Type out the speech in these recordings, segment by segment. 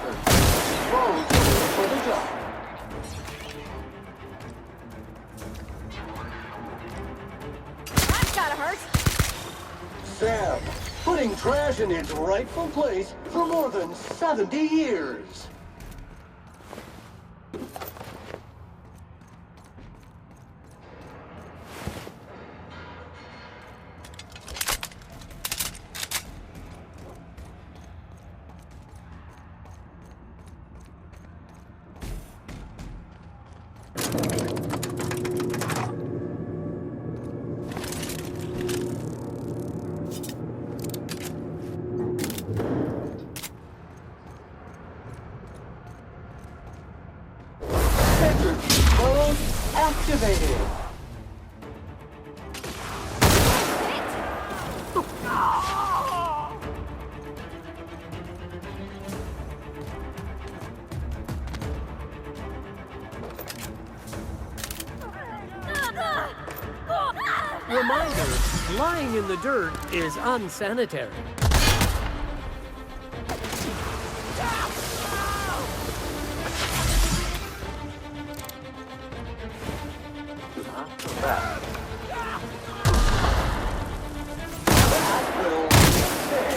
method. Roll for the job. That's gotta hurt. Sam, putting trash in its rightful place for more than 70 years. Mode activated. Reminder, lying in the dirt is unsanitary. Bad. That will stay.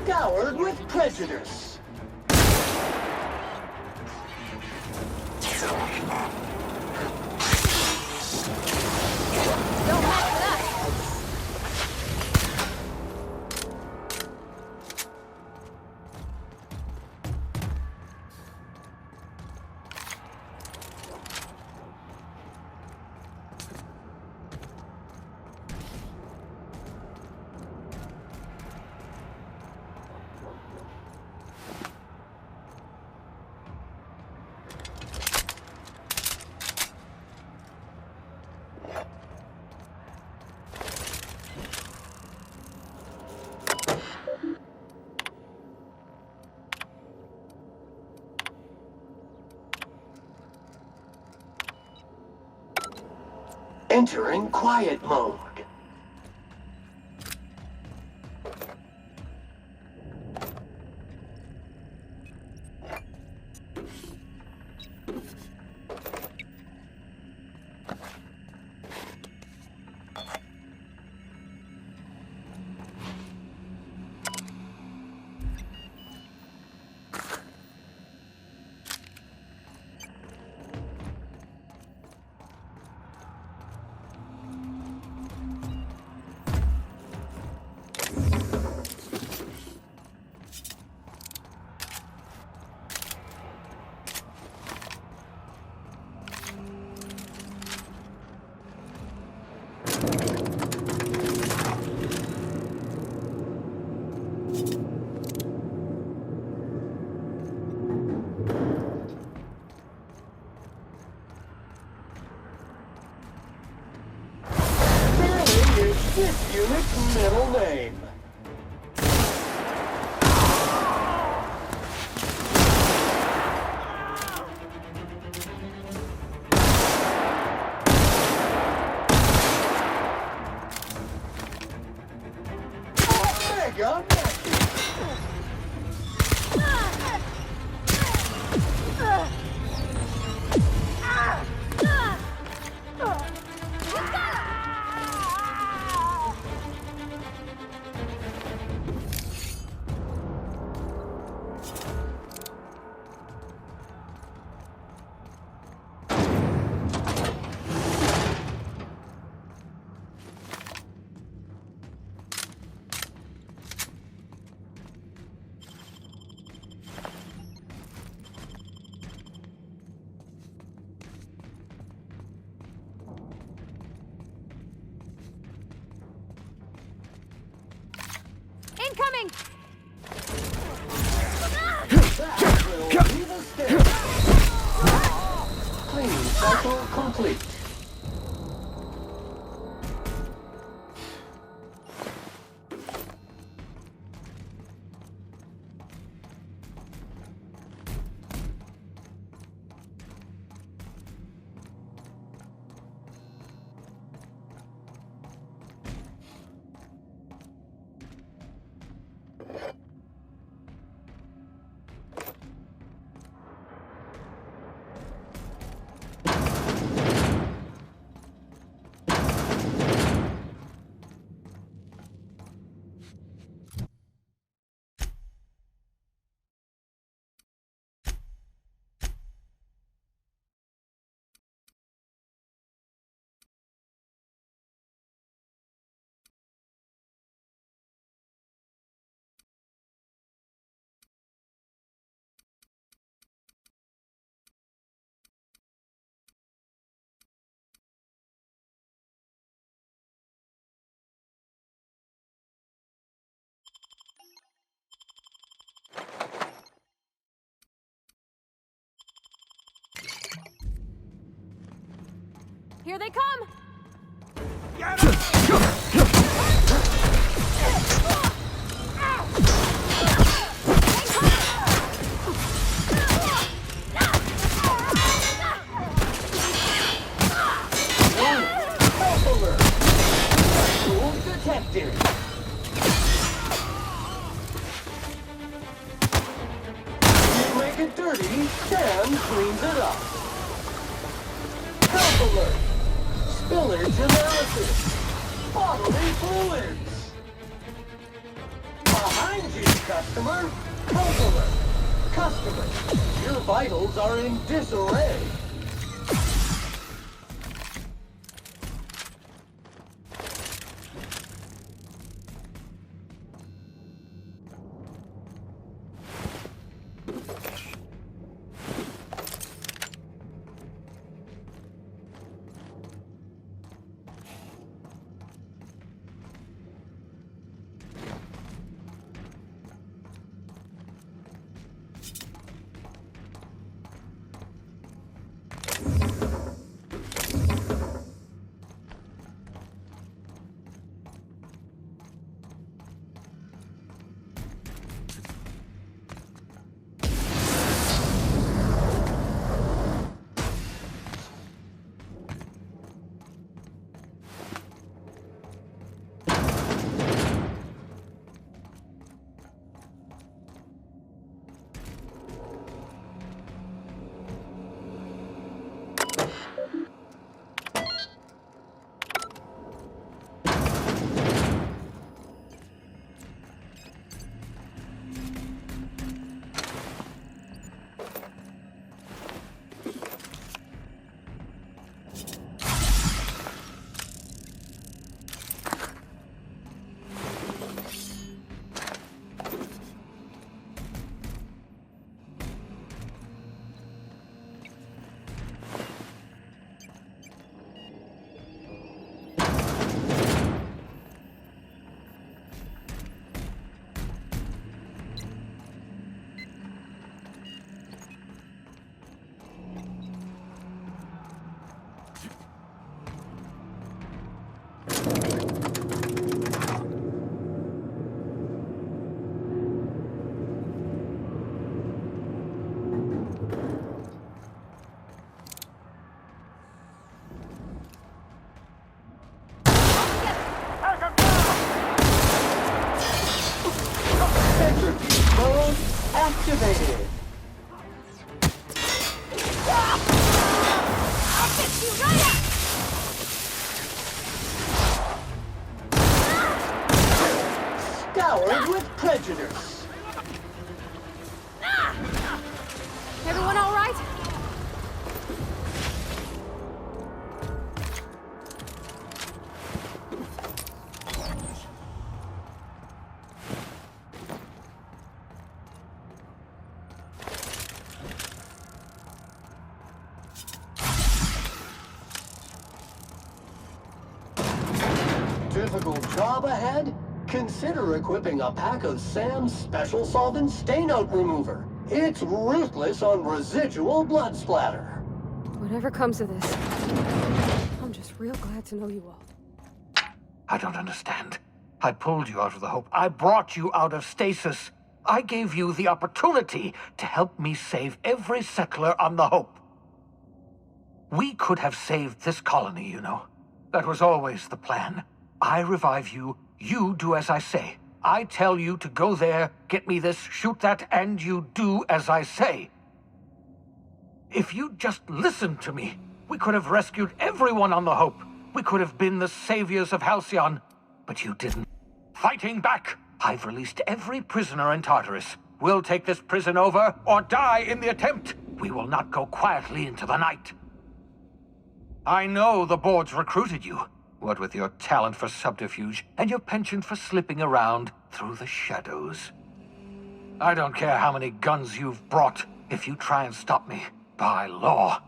Scoured with prejudice. Don't mess with us. Entering quiet mode. this unit's middle name. Mega Incoming! that will be the step. Cleaning cycle complete. Here they come! Alert! Tool detected. You make it dirty, Sam cleans it up. Health alert! Spillage analysis. Bodily fluids. Behind you, customer. Health alert. Customer, your vitals are in disarray. activated. I'll fix you right up! Scoured with prejudice. Everyone all right? Difficult job ahead? Consider equipping a pack of Sam's Special Solvent Stainout Remover. It's ruthless on residual blood splatter. Whatever comes of this, I'm just real glad to know you all. I don't understand. I pulled you out of the Hope. I brought you out of stasis. I gave you the opportunity to help me save every settler on the Hope. We could have saved this colony, you know. That was always the plan. I revive you, you do as I say. I tell you to go there, get me this, shoot that, and you do as I say. If you'd just listened to me, we could have rescued everyone on the Hope. We could have been the saviors of Halcyon. But you didn't. Fighting back! I've released every prisoner in Tartarus. We'll take this prison over, or die in the attempt. We will not go quietly into the night. I know the board's recruited you. What with your talent for subterfuge and your penchant for slipping around through the shadows. I don't care how many guns you've brought. If you try and stop me, by law,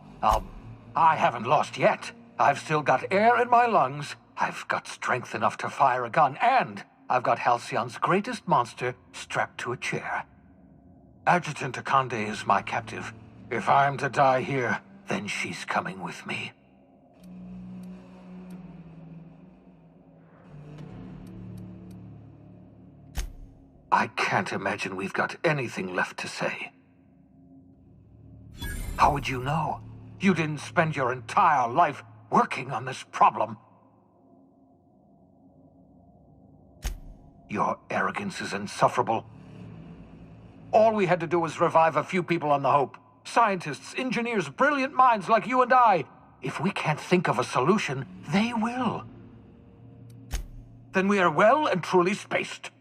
I haven't lost yet. I've still got air in my lungs. I've got strength enough to fire a gun, and I've got Halcyon's greatest monster strapped to a chair. Adjutant Akande is my captive. If I'm to die here, then she's coming with me. I can't imagine we've got anything left to say. How would you know? You didn't spend your entire life working on this problem. Your arrogance is insufferable. All we had to do was revive a few people on the Hope. Scientists, engineers, brilliant minds like you and I. If we can't think of a solution, they will. Then we are well and truly spaced.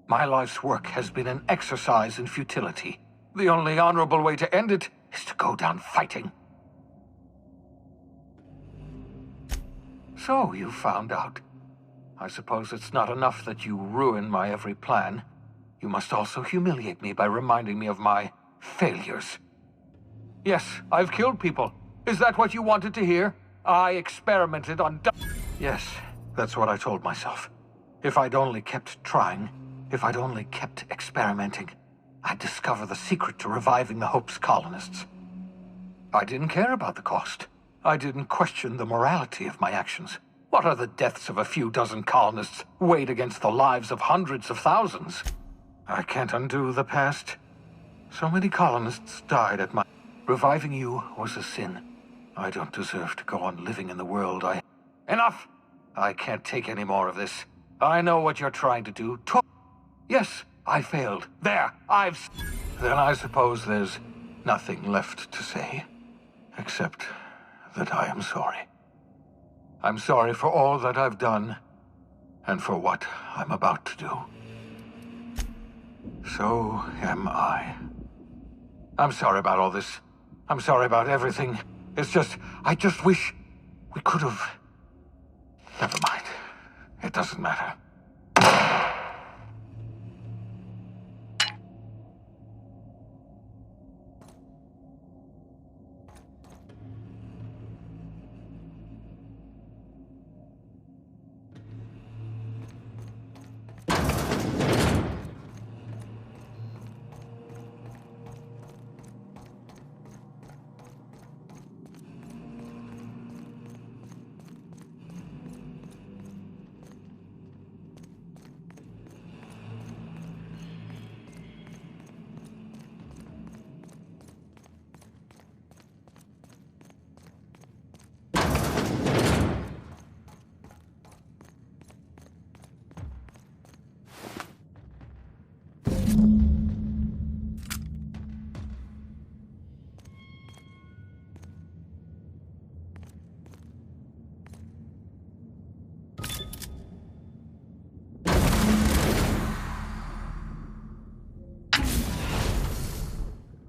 My life's work has been an exercise in futility. The only honorable way to end it is to go down fighting. So you found out. I suppose it's not enough that you ruin my every plan. You must also humiliate me by reminding me of my failures. Yes, I've killed people. Is that what you wanted to hear? I experimented on Yes, that's what I told myself. If I'd only kept trying, if I'd only kept experimenting, I'd discover the secret to reviving the Hope's colonists. I didn't care about the cost. I didn't question the morality of my actions. What are the deaths of a few dozen colonists weighed against the lives of hundreds of thousands? I can't undo the past. So many colonists died at my... Reviving you was a sin. I don't deserve to go on living in the world Enough! I can't take any more of this. I know what you're trying to do. Yes, I failed. There, Then I suppose there's nothing left to say, except that I am sorry. I'm sorry for all that I've done, and for what I'm about to do. So am I. I'm sorry about all this. I'm sorry about everything. It's just, I just wish we could have... Never mind. It doesn't matter.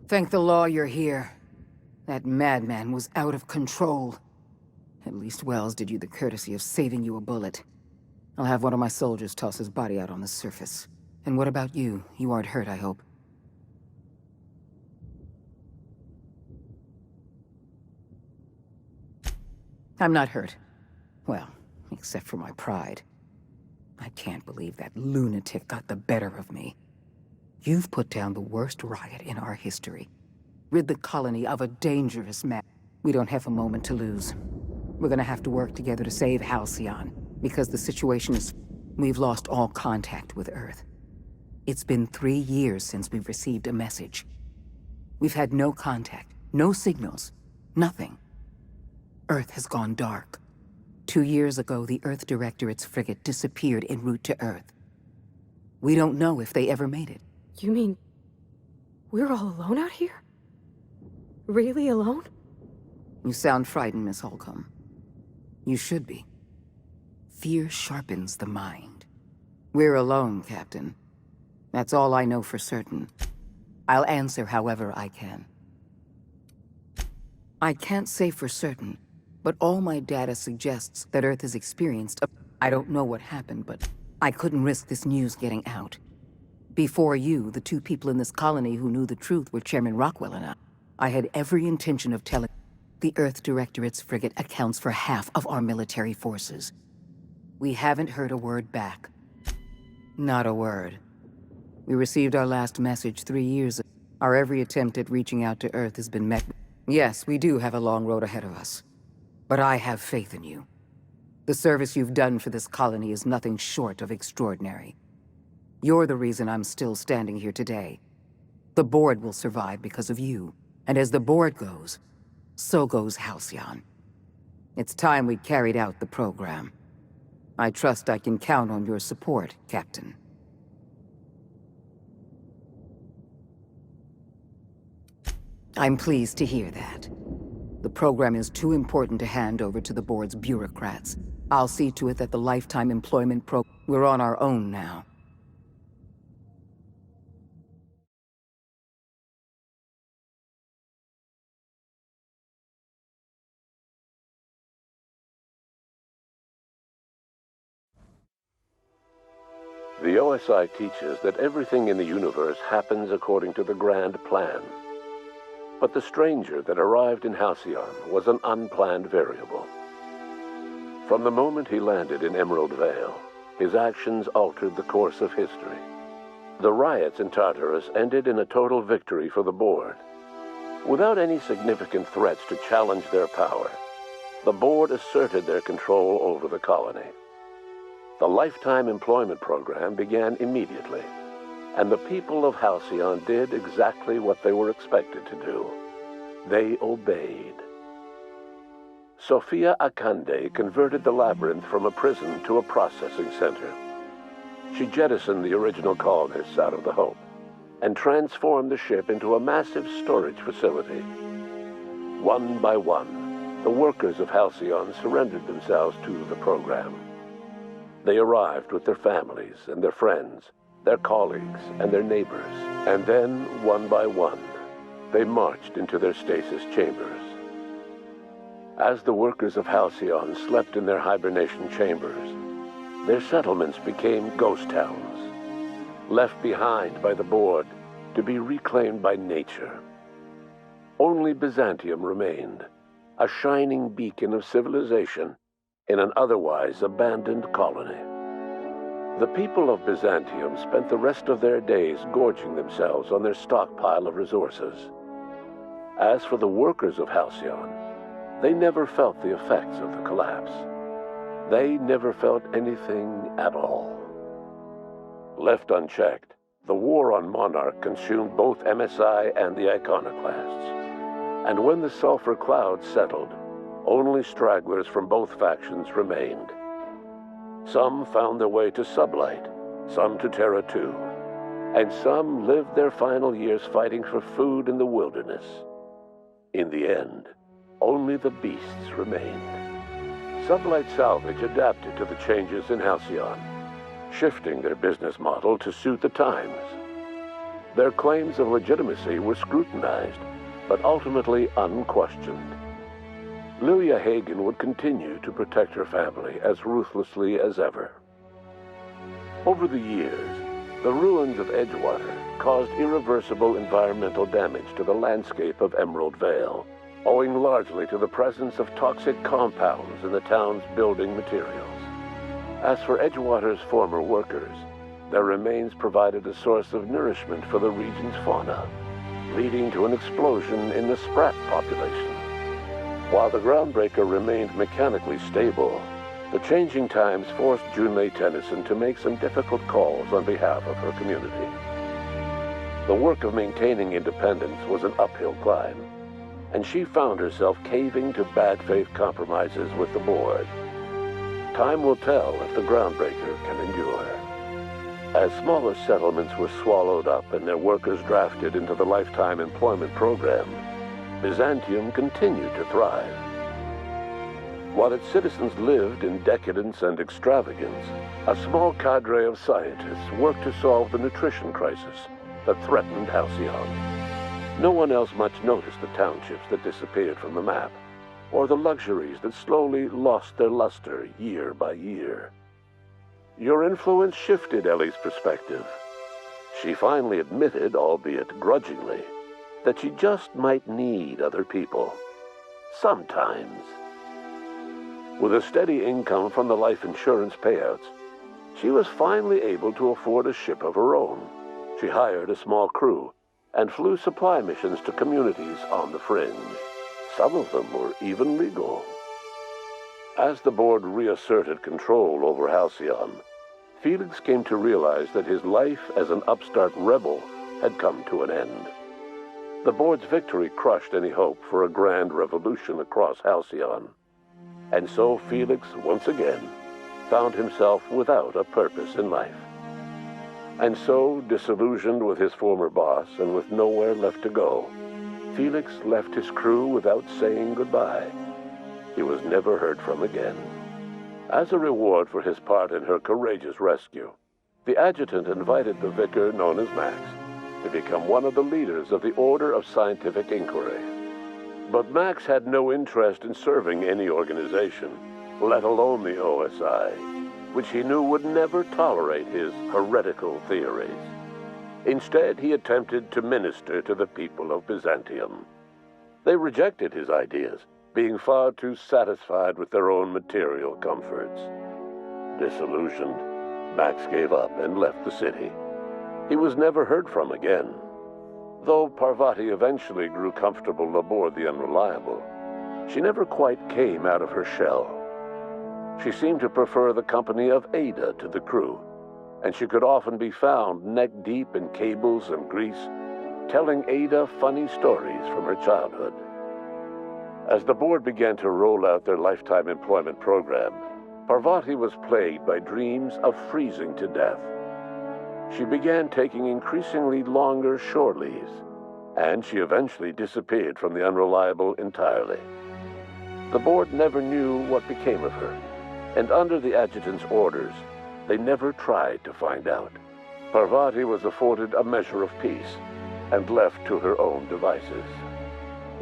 Thank the law you're here. That madman was out of control. At least Wells did you the courtesy of saving you a bullet. I'll have one of my soldiers toss his body out on the surface. And what about you? You aren't hurt, I hope. I'm not hurt. Well, except for my pride. I can't believe that lunatic got the better of me. You've put down the worst riot in our history. Rid the colony of a dangerous man. We don't have a moment to lose. We're gonna have to work together to save Halcyon, because the situation is... We've lost all contact with Earth. It's been 3 years since we've received a message. We've had no contact, no signals, nothing. Earth has gone dark. 2 years ago, the Earth Directorate's frigate disappeared en route to Earth. We don't know if they ever made it. You mean... we're all alone out here? Really alone? You sound frightened, Miss Holcomb. You should be. Fear sharpens the mind. We're alone, Captain. That's all I know for certain. I'll answer however I can. I can't say for certain, but all my data suggests that Earth has experienced a... I don't know what happened, but I couldn't risk this news getting out. Before you, the 2 people in this colony who knew the truth were Chairman Rockwell and I. I had every intention of telling... The Earth Directorate's frigate accounts for half of our military forces. We haven't heard a word back. Not a word. We received our last message 3 years ago. Our every attempt at reaching out to Earth has been met. Yes, we do have a long road ahead of us. But I have faith in you. The service you've done for this colony is nothing short of extraordinary. You're the reason I'm still standing here today. The board will survive because of you. And as the board goes, so goes Halcyon. It's time we carried out the program. I trust I can count on your support, Captain. I'm pleased to hear that. The program is too important to hand over to the board's bureaucrats. I'll see to it that the lifetime employment We're on our own now. The OSI teaches that everything in the universe happens according to the grand plan. But the stranger that arrived in Halcyon was an unplanned variable. From the moment he landed in Emerald Vale, his actions altered the course of history. The riots in Tartarus ended in a total victory for the board. Without any significant threats to challenge their power, the board asserted their control over the colony. The lifetime employment program began immediately, and the people of Halcyon did exactly what they were expected to do. They obeyed. Sophia Akande converted the labyrinth from a prison to a processing center. She jettisoned the original colonists out of the Hope and transformed the ship into a massive storage facility. One by one, the workers of Halcyon surrendered themselves to the program. They arrived with their families and their friends, their colleagues and their neighbors, and then, one by one, they marched into their stasis chambers. As the workers of Halcyon slept in their hibernation chambers, their settlements became ghost towns, left behind by the board to be reclaimed by nature. Only Byzantium remained, a shining beacon of civilization in an otherwise abandoned colony. The people of Byzantium spent the rest of their days gorging themselves on their stockpile of resources. As for the workers of Halcyon, they never felt the effects of the collapse. They never felt anything at all. Left unchecked, the war on Monarch consumed both MSI and the Iconoclasts. And when the sulfur cloud settled, only stragglers from both factions remained. Some found their way to Sublight, some to Terra 2, and some lived their final years fighting for food in the wilderness. In the end, only the beasts remained. Sublight Salvage adapted to the changes in Halcyon, shifting their business model to suit the times. Their claims of legitimacy were scrutinized, but ultimately unquestioned. Lilia Hagen would continue to protect her family as ruthlessly as ever. Over the years, the ruins of Edgewater caused irreversible environmental damage to the landscape of Emerald Vale, owing largely to the presence of toxic compounds in the town's building materials. As for Edgewater's former workers, their remains provided a source of nourishment for the region's fauna, leading to an explosion in the sprat population. While the groundbreaker remained mechanically stable, the changing times forced Junlei Tennyson to make some difficult calls on behalf of her community. The work of maintaining independence was an uphill climb, and she found herself caving to bad faith compromises with the board. Time will tell if the groundbreaker can endure. As smaller settlements were swallowed up and their workers drafted into the lifetime employment program, Byzantium continued to thrive. While its citizens lived in decadence and extravagance, a small cadre of scientists worked to solve the nutrition crisis that threatened Halcyon. No one else much noticed the townships that disappeared from the map, or the luxuries that slowly lost their luster year by year. Your influence shifted Ellie's perspective. She finally admitted, albeit grudgingly, that she just might need other people. Sometimes. With a steady income from the life insurance payouts, she was finally able to afford a ship of her own. She hired a small crew and flew supply missions to communities on the fringe. Some of them were even legal. As the board reasserted control over Halcyon, Felix came to realize that his life as an upstart rebel had come to an end. The board's victory crushed any hope for a grand revolution across Halcyon. And so Felix, once again, found himself without a purpose in life. And so, disillusioned with his former boss and with nowhere left to go, Felix left his crew without saying goodbye. He was never heard from again. As a reward for his part in her courageous rescue, the adjutant invited the vicar known as Max to become one of the leaders of the Order of Scientific Inquiry. But Max had no interest in serving any organization, let alone the OSI, which he knew would never tolerate his heretical theories. Instead, he attempted to minister to the people of Byzantium. They rejected his ideas, being far too satisfied with their own material comforts. Disillusioned, Max gave up and left the city. He was never heard from again. Though Parvati eventually grew comfortable aboard the Unreliable, she never quite came out of her shell. She seemed to prefer the company of Ada to the crew, and she could often be found neck-deep in cables and grease, telling Ada funny stories from her childhood. As the board began to roll out their lifetime employment program, Parvati was plagued by dreams of freezing to death. She began taking increasingly longer shore leaves, and she eventually disappeared from the Unreliable entirely. The board never knew what became of her, and under the adjutant's orders, they never tried to find out. Parvati was afforded a measure of peace and left to her own devices.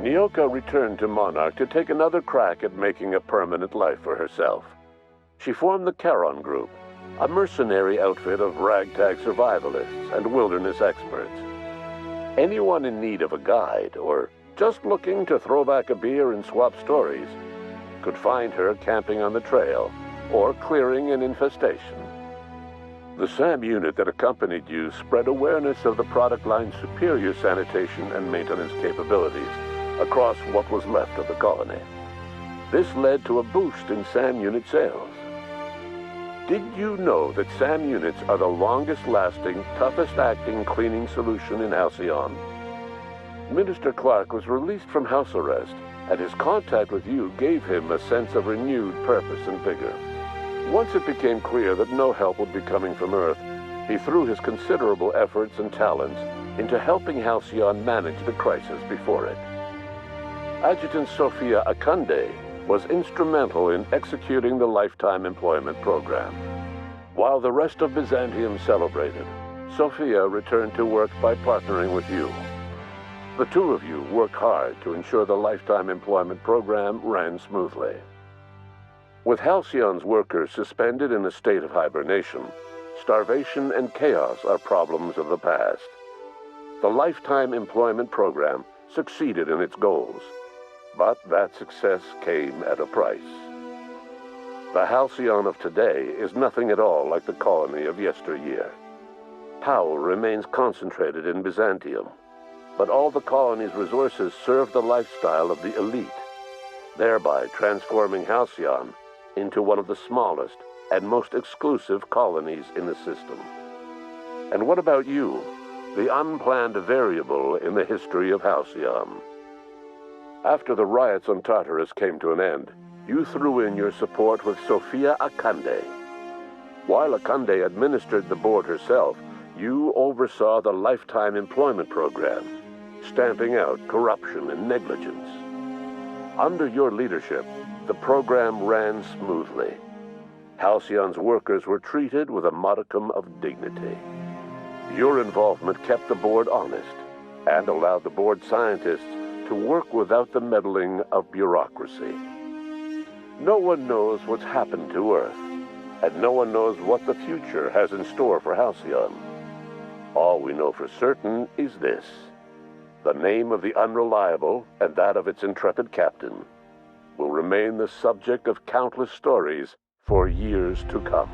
Nyoka returned to Monarch to take another crack at making a permanent life for herself. She formed the Charon Group, a mercenary outfit of ragtag survivalists and wilderness experts. Anyone in need of a guide, or just looking to throw back a beer and swap stories, could find her camping on the trail or clearing an infestation. The SAM unit that accompanied you spread awareness of the product line's superior sanitation and maintenance capabilities across what was left of the colony. This led to a boost in SAM unit sales. Did you know that SAM units are the longest-lasting, toughest-acting cleaning solution in Halcyon? Minister Clark was released from house arrest, and his contact with you gave him a sense of renewed purpose and vigor. Once it became clear that no help would be coming from Earth, he threw his considerable efforts and talents into helping Halcyon manage the crisis before it. Adjutant Sophia Akande was instrumental in executing the lifetime employment program. While the rest of Byzantium celebrated, Sophia returned to work by partnering with you. The two of you worked hard to ensure the lifetime employment program ran smoothly. With Halcyon's workers suspended in a state of hibernation, starvation and chaos are problems of the past. The lifetime employment program succeeded in its goals, but that success came at a price. The Halcyon of today is nothing at all like the colony of yesteryear. Power remains concentrated in Byzantium, but all the colony's resources serve the lifestyle of the elite, thereby transforming Halcyon into one of the smallest and most exclusive colonies in the system. And what about you, the unplanned variable in the history of Halcyon? After the riots on Tartarus came to an end, you threw in your support with Sophia Akande. While Akande administered the board herself, you oversaw the lifetime employment program, stamping out corruption and negligence. Under your leadership, the program ran smoothly. Halcyon's workers were treated with a modicum of dignity. Your involvement kept the board honest and allowed the board scientists to work without the meddling of bureaucracy. No one knows what's happened to Earth, and no one knows what the future has in store for Halcyon. All we know for certain is this: the name of the Unreliable and that of its intrepid captain will remain the subject of countless stories for years to come.